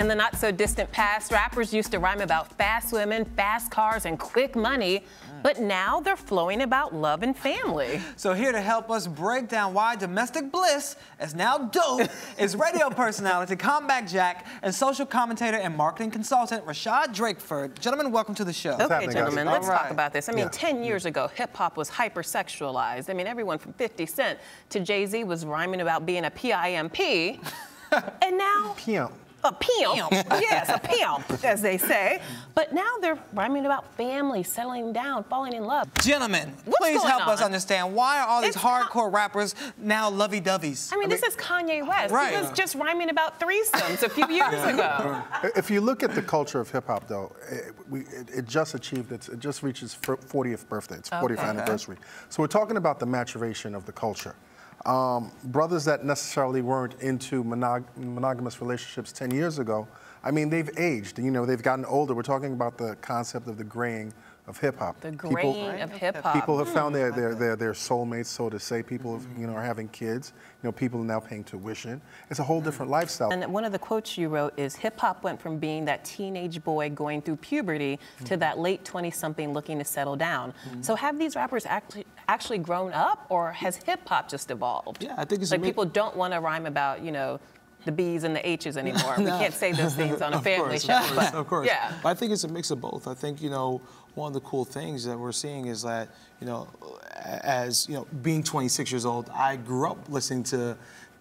In the not-so-distant past, rappers used to rhyme about fast women, fast cars, and quick money, but now they're flowing about love and family. So here to help us break down why domestic bliss is now dope is radio personality, comeback jack, and social commentator and marketing consultant, Rashad Drakeford. Gentlemen, welcome to the show. Okay, gentlemen, let's talk about this. I mean, Yeah. 10 years ago, hip-hop was hypersexualized. I mean, everyone from 50 Cent to Jay-Z was rhyming about being a P-I-M-P, and now... Pimp. A pimp, yes, a pimp, as they say. But now they're rhyming about family, settling down, falling in love. Gentlemen, What's please going help us on? understand, why are all these It's hardcore rappers now lovey-doveys? I mean, this is Kanye West. Right. He was just rhyming about threesomes a few years ago. If you look at the culture of hip-hop, though, it just achieved it just reached its 40th birthday, its 40th anniversary. So we're talking about the maturation of the culture. Brothers that necessarily weren't into monogamous relationships 10 years ago, I mean, they've aged. You know, they've gotten older. We're talking about the concept of the graying of hip-hop. The graying of hip-hop. People have found their soulmates, so to say. People have, you know, are having kids. You know, people are now paying tuition. It's a whole different lifestyle. And one of the quotes you wrote is, hip-hop went from being that teenage boy going through puberty to that late 20-something looking to settle down. So have these rappers actually grown up, or has hip-hop just evolved? Yeah, I think it's like people don't want to rhyme about, you know, the B's and the H's anymore. We can't say those things on a family show. Of course. Yeah. But I think it's a mix of both. I think, you know, one of the cool things that we're seeing is that, you know, as, you know, being 26 years old, I grew up listening to,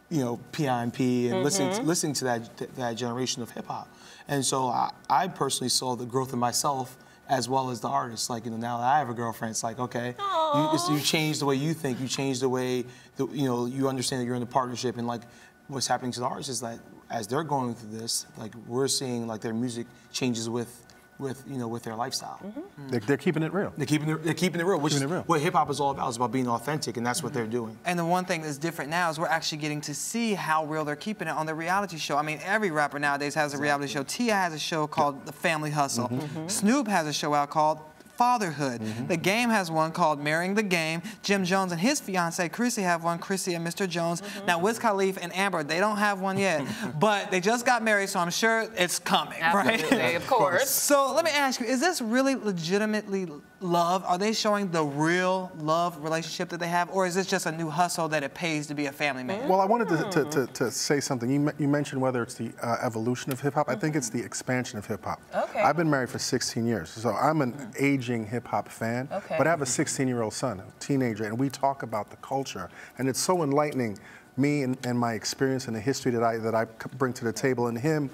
you know, P.I.M.P. and listening to that generation of hip hop. And so I personally saw the growth in myself as well as the artist. Like, you know, now that I have a girlfriend, it's like, okay, you change the way you think, you change the way, you know, you understand that you're in a partnership, and like, what's happening to the artists is that as they're going through this, like, we're seeing like their music changes with you know, with their lifestyle. They're keeping it real. They're keeping it real, which is what hip hop is all about. It's about being authentic, and that's what they're doing. And the one thing that's different now is we're actually getting to see how real they're keeping it on the reality show. I mean, every rapper nowadays has a reality show. T.I. has a show called The Family Hustle. Snoop has a show out called Fatherhood. The Game has one called Marrying the Game. Jim Jones and his fiancee Chrissy have one, Chrissy and Mr. Jones. Now Wiz Khalifa and Amber, they don't have one yet, but they just got married, so I'm sure it's coming, Absolutely, right? of course. So let me ask you, is this really legitimately love? Are they showing the real love relationship that they have, or is this just a new hustle that it pays to be a family man? Well, I wanted to say something. You mentioned whether it's the evolution of hip-hop. I think it's the expansion of hip-hop. Okay. I've been married for 16 years, so I'm an aging hip-hop fan, but I have a 16-year-old son, a teenager, and we talk about the culture, and it's so enlightening, me and my experience and the history that I bring to the table, and him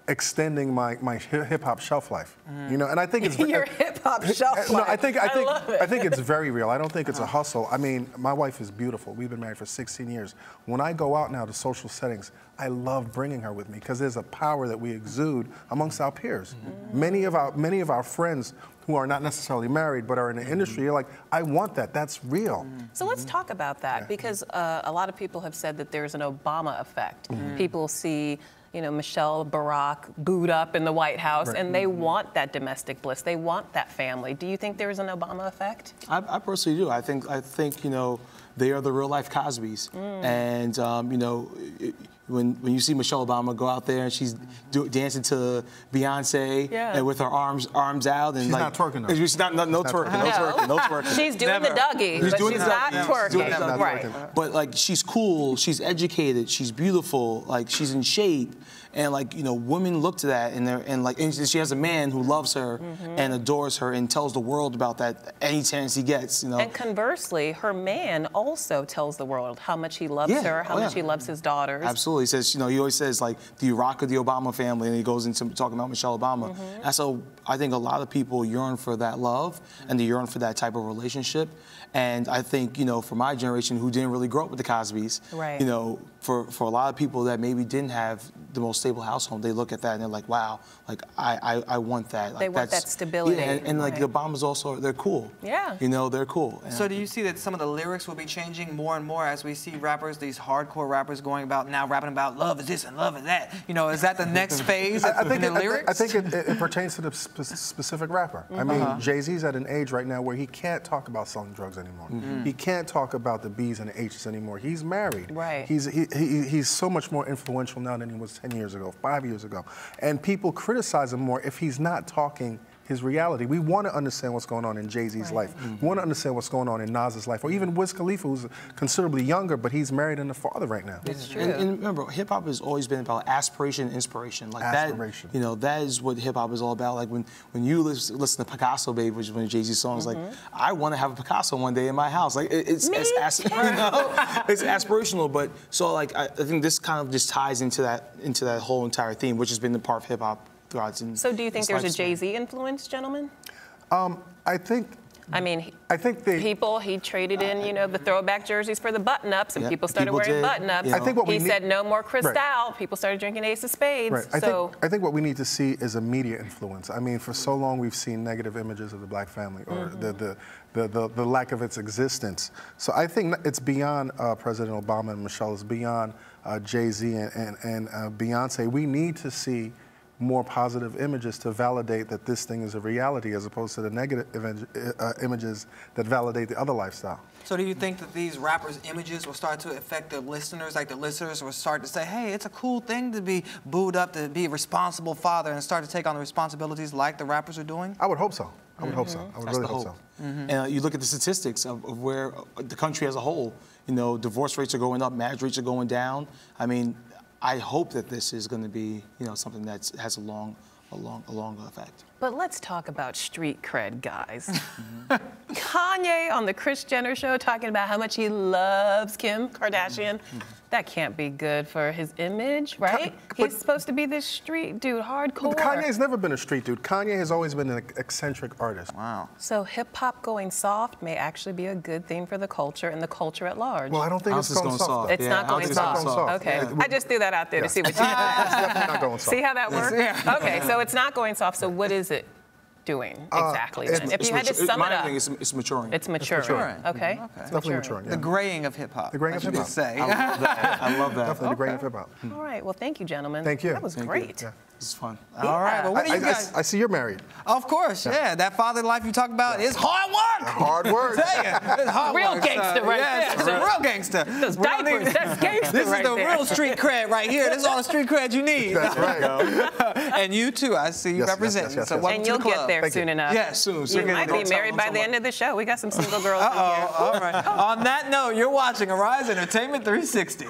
extending my hip-hop shelf life. You know, and I think it's your hip-hop shelf life. No, I think love it. I think it's very real. I don't think it's a hustle. I mean, my wife is beautiful. We've been married for 16 years. When I go out now to social settings, I love bringing her with me because there's a power that we exude amongst our peers. Many of our friends who are not necessarily married but are in the industry, you're like, I want that. That's real. So let's talk about that, because a lot of people have said that there's an Obama effect. People see, you know, Michelle, Barack booed up in the White House, and they want that domestic bliss. They want that family. Do you think there is an Obama effect? I personally do. I think you know, they are the real life Cosbys, and you know, when you see Michelle Obama go out there and she's dancing to Beyonce and with her arms out, and she's like, not twerking though. She's not twerking. No twerking. She's doing the Dougie, but she's not twerking. Right. But like, she's cool, she's educated, she's beautiful, like she's in shape, and like, you know, women look to that, and she has a man who loves her and adores her and tells the world about that any chance he gets. You know. And conversely, her man also tells the world how much he loves her, how much he loves his daughters. Absolutely. He says, you know, he always says, like, do you rock with the Obama family? And he goes into talking about Michelle Obama. And so I think a lot of people yearn for that love and they yearn for that type of relationship. And I think, you know, for my generation who didn't really grow up with the Cosbys, you know, for a lot of people that maybe didn't have the most stable household, they look at that and they're like, wow, like, I want that. Like, they want that stability. Yeah, and like, the Obamas also, they're cool. Yeah. You know, they're cool. So do you see that some of the lyrics will be changing more and more as we see rappers, these hardcore rappers going about now rapping rapping about love is this and love is that. You know, is that the next phase in the lyrics? I think it pertains to the specific rapper. I mean, Jay-Z's at an age right now where he can't talk about selling drugs anymore. He can't talk about the B's and the H's anymore. He's married. Right. He's so much more influential now than he was 10 years ago, 5 years ago. And people criticize him more if he's not talking his reality. We want to understand what's going on in Jay-Z's life. We want to understand what's going on in Nas's life, or even Wiz Khalifa, who's considerably younger, but he's married and a father right now. It's true. And remember, hip hop has always been about aspiration and inspiration. Like Aspiration. that, you know, that is what hip hop is all about. Like when you listen to Picasso, Babe, which is one of Jay-Z's songs, like, I want to have a Picasso one day in my house. Like it's aspirational, but so like I think this kind of just ties into that whole entire theme, which has been the part of hip hop. So do you think there's a Jay-Z influence, gentlemen? I think he traded in, you know, the throwback jerseys for the button-ups, and people started wearing button-ups. I think what he said no more Cristal. Right. People started drinking Ace of Spades. Right. I think what we need to see is a media influence. I mean, for so long we've seen negative images of the black family, or the lack of its existence. So I think it's beyond President Obama and Michelle. It's beyond Jay-Z and Beyonce. We need to see more positive images to validate that this thing is a reality, as opposed to the negative images that validate the other lifestyle. So do you think that these rappers' images will start to affect the listeners? Like the listeners will start to say, hey, it's a cool thing to be booed up, to be a responsible father, and start to take on the responsibilities like the rappers are doing? I would hope so. I would hope so. I would really hope so. And you look at the statistics of where the country as a whole, you know, divorce rates are going up, marriage rates are going down. I mean, I hope that this is going to be, you know, something that has a long effect. But let's talk about street cred, guys. Kanye on the Kris Jenner show talking about how much he loves Kim Kardashian. That can't be good for his image, right? He's supposed to be this street dude, hardcore. Kanye's never been a street dude. Kanye has always been an eccentric artist. Wow. So hip-hop going soft may actually be a good thing for the culture and the culture at large. Well, I don't think it's going soft. It's not going soft. Okay. Yeah. I just threw that out there to see what you think. It's definitely not going soft. See how that works? Okay, so it's not going soft. So what is it doing exactly? If you had to sum it up, it's maturing. It's maturing. Okay. It's definitely maturing. Yeah. The graying of hip hop. The graying of hip hop. Say. I love that. Definitely the graying of hip hop. All right. Well, thank you, gentlemen. Thank you. That was great. Yeah. This is fun. All right. Well, what do you guys? I see you're married. Of course, yeah. That father life you talk about is hard work. Hard work. It's hard Real work. gangster right yeah, there. It's real gangster. Those diapers, that's gangster This right is the there. real street cred right here. This is all the street cred you need. That's right. And you too. I see you representing. yes. So welcome And to you'll the club. get there soon enough. Yes, soon. You might be married by the end of the show. We got some single girls in here. All right. On that note, you're watching Arise Entertainment 360.